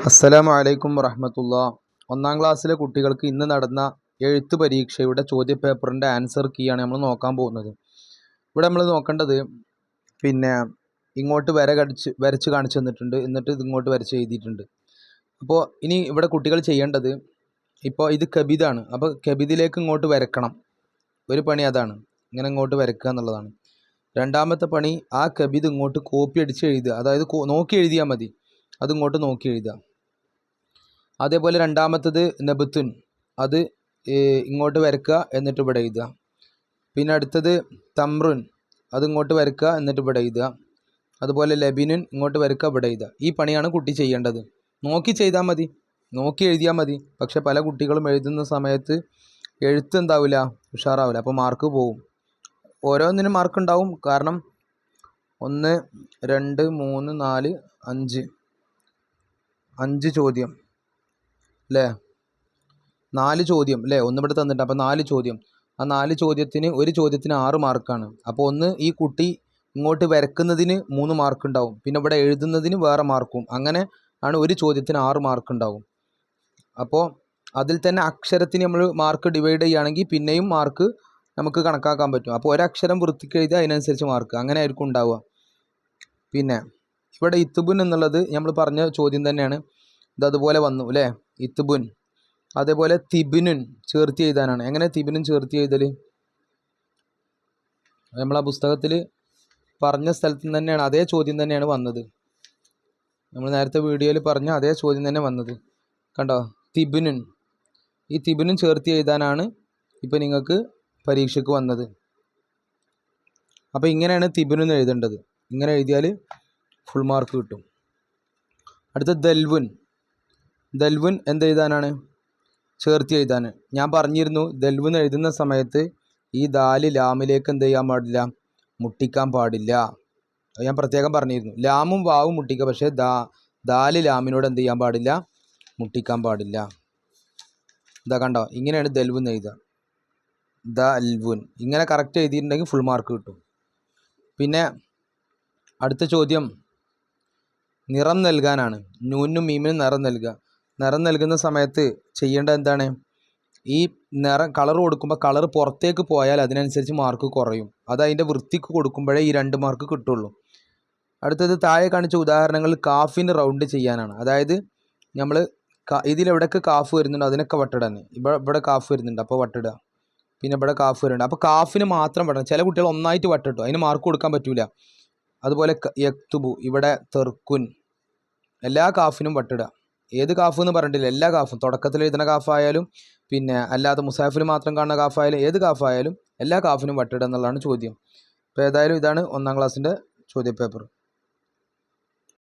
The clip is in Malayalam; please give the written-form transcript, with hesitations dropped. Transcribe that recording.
അസ്സലാമു അലൈക്കും വറഹ്മത്തുള്ളാ. ഒന്നാം ക്ലാസ്സിലെ കുട്ടികൾക്ക് ഇന്ന് നടന്ന എഴുത്ത് പരീക്ഷയുടെ ചോദ്യപേപ്പറിൻ്റെ ആൻസർ കീയാണ് നമ്മൾ നോക്കാൻ പോകുന്നത്. ഇവിടെ നമ്മൾ നോക്കേണ്ടത് ഇങ്ങോട്ട് വരച്ച് കാണിച്ചു തന്നിട്ടുണ്ട്, എന്നിട്ട് ഇതിങ്ങോട്ട് വരച്ച് എഴുതിയിട്ടുണ്ട്. അപ്പോൾ ഇനി ഇവിടെ കുട്ടികൾ ചെയ്യേണ്ടത്, ഇപ്പോൾ ഇത് കബിതാണ്, അപ്പോൾ കബിദിലേക്ക് ഇങ്ങോട്ട് വരക്കണം. ഒരു പണി അതാണ്, ഇങ്ങനെ ഇങ്ങോട്ട് വരക്കുക എന്നുള്ളതാണ്. രണ്ടാമത്തെ പണി ആ കബിദ് ഇങ്ങോട്ട് കോപ്പി അടിച്ച് എഴുതുക, അതായത് നോക്കി എഴുതിയാൽ മതി, അതിങ്ങോട്ട് നോക്കി എഴുതുക. അതേപോലെ രണ്ടാമത്തത് നബത്തുൻ, അത് ഇങ്ങോട്ട് വരക്കുക എന്നിട്ട് ഇവിടെ എഴുതുക. പിന്നെ അടുത്തത് തമ്രുൻ, അത് ഇങ്ങോട്ട് വരക്കുക എന്നിട്ട് ഇവിടെ എഴുതുക. അതുപോലെ ലബിനുൻ, ഇങ്ങോട്ട് വരക്കുക ഇവിടെ എഴുതുക. ഈ പണിയാണ് കുട്ടി ചെയ്യേണ്ടത്. നോക്കി ചെയ്താൽ മതി, നോക്കി എഴുതിയാൽ മതി. പക്ഷെ പല കുട്ടികളും എഴുതുന്ന സമയത്ത് എഴുത്ത് എന്താവില്ല, ഉഷാറാവില്ല, അപ്പോൾ മാർക്ക് പോവും. ഓരോന്നിനും മാർക്ക് ഉണ്ടാവും. കാരണം 1 2 3 4 5 ചോദ്യം അല്ലേ, 4 ചോദ്യം അല്ലേ, ഇവിടെ തന്നിട്ട്. അപ്പോൾ 4 ചോദ്യം, ആ 4 ചോദ്യത്തിന് ഒരു ചോദ്യത്തിന് 6 മാർക്കാണ്. അപ്പോൾ ഈ കുട്ടി ഇങ്ങോട്ട് വരക്കുന്നതിന് 3 മാർക്ക് ഉണ്ടാവും, പിന്നെ ഇവിടെ എഴുതുന്നതിന് വേറെ മാർക്കും. അങ്ങനെ ആണ് ഒരു ചോദ്യത്തിന് 6 മാർക്ക് ഉണ്ടാവും. അപ്പോൾ അതിൽ തന്നെ അക്ഷരത്തിന് നമ്മൾ മാർക്ക് ഡിവൈഡ് ചെയ്യുകയാണെങ്കിൽ പിന്നെയും മാർക്ക് നമുക്ക് കണക്കാക്കാൻ പറ്റും. അപ്പോൾ ഒരക്ഷരം വൃത്തിക്ക് എഴുതിയാൽ അതിനനുസരിച്ച് മാർക്ക്, അങ്ങനെ ആയിരിക്കും ഉണ്ടാവുക. പിന്നെ ഇവിടെ ഇത്തുബുൻ എന്നുള്ളത് നമ്മൾ പറഞ്ഞ ചോദ്യം തന്നെയാണ്, ഇതതുപോലെ വന്നു അല്ലേ, ഇത്തുബുൻ. അതേപോലെ തിബിനുൻ ചേർത്തി എഴുതാനാണ്. എങ്ങനെ തിബിനുൻ ചേർത്തി എഴുതൽ? നമ്മൾ ആ പുസ്തകത്തിൽ പറഞ്ഞ സ്ഥലത്ത് നിന്ന് തന്നെയാണ്, അതേ ചോദ്യം തന്നെയാണ് വന്നത്. നമ്മൾ നേരത്തെ വീഡിയോയിൽ പറഞ്ഞ അതേ ചോദ്യം തന്നെ വന്നത്, കണ്ടോ, തിബിനുൻ. ഈ തിബിനുൻ ചേർത്തി എഴുതാനാണ് ഇപ്പം നിങ്ങൾക്ക് പരീക്ഷയ്ക്ക് വന്നത്. അപ്പോൾ ഇങ്ങനെയാണ് തിബിനുൻ എഴുതേണ്ടത്. ഇങ്ങനെ എഴുതിയാൽ ഫുൾ മാർക്ക് കിട്ടും. അടുത്ത ദൽവുൻ. ദൽവുൻ എന്തെഴുതാനാണ്? ചേർത്തി എഴുതാൻ. ഞാൻ പറഞ്ഞിരുന്നു, ദൽവുൻ എഴുതുന്ന സമയത്ത് ഈ ദാല് ലാമിലേക്ക് എന്ത് ചെയ്യാൻ പാടില്ല, മുട്ടിക്കാൻ പാടില്ല. അത് ഞാൻ പ്രത്യേകം പറഞ്ഞിരുന്നു. ലാമും വാവും മുട്ടിക്കുക, പക്ഷേ ദാല് ലാമിനോട് എന്ത് ചെയ്യാൻ പാടില്ല, മുട്ടിക്കാൻ പാടില്ല. ഇതാ കണ്ടോ, ഇങ്ങനെയാണ് ദൽവുൻ എഴുതുക, ദൽവുൻ. ഇങ്ങനെ കറക്റ്റ് എഴുതിയിട്ടുണ്ടെങ്കിൽ ഫുൾ മാർക്ക് കിട്ടും. പിന്നെ അടുത്ത ചോദ്യം നിറം നൽകാനാണ്. നൂനും മീമിനും നിറം നൽകുക. നിറം നൽകുന്ന സമയത്ത് ചെയ്യേണ്ടത് എന്താണ്? ഈ കളർ കൊടുക്കുമ്പോൾ കളർ പുറത്തേക്ക് പോയാൽ അതിനനുസരിച്ച് മാർക്ക് കുറയും. അത് അതിൻ്റെ വൃത്തിക്ക് കൊടുക്കുമ്പോഴേ ഈ 2 മാർക്ക് കിട്ടുള്ളൂ. അടുത്തത് താഴെ കാണിച്ച ഉദാഹരണങ്ങളിൽ കാഫിന് റൗണ്ട് ചെയ്യാനാണ്. അതായത് നമ്മൾ ഇതിലെവിടെയൊക്കെ കാഫ് വരുന്നുണ്ടോ അതിനൊക്കെ വട്ടിടാൻ. ഇവിടെ കാഫ് വരുന്നുണ്ട്, അപ്പോൾ വട്ടിടുക. പിന്നെ ഇവിടെ കാഫ് വരുന്നുണ്ട്, അപ്പോൾ കാഫിന് മാത്രം വട്ടണം. ചില കുട്ടികൾ ഒന്നായിട്ട് വട്ടിട്ടു, അതിന് മാർക്ക് കൊടുക്കാൻ പറ്റില്ല. അതുപോലെ യക്തുബു, ഇവിടെ തെർക്കുൻ, എല്ലാ കാഫിനും വട്ടിടുക. ഏത് കാഫ് എന്ന് പറഞ്ഞിട്ടില്ല, എല്ലാ കാഫും. തുടക്കത്തിൽ എഴുതുന്ന കാഫായാലും പിന്നെ അല്ലാതെ മുസാഫിൽ മാത്രം കാണുന്ന കാഫായാലും ഏത് കാഫായാലും എല്ലാ കാഫിനും വട്ടിടുക എന്നുള്ളതാണ് ചോദ്യം. അപ്പോൾ ഏതായാലും ഇതാണ് 1-ാം ക്ലാസ്സിൻ്റെ ചോദ്യപേപ്പർ.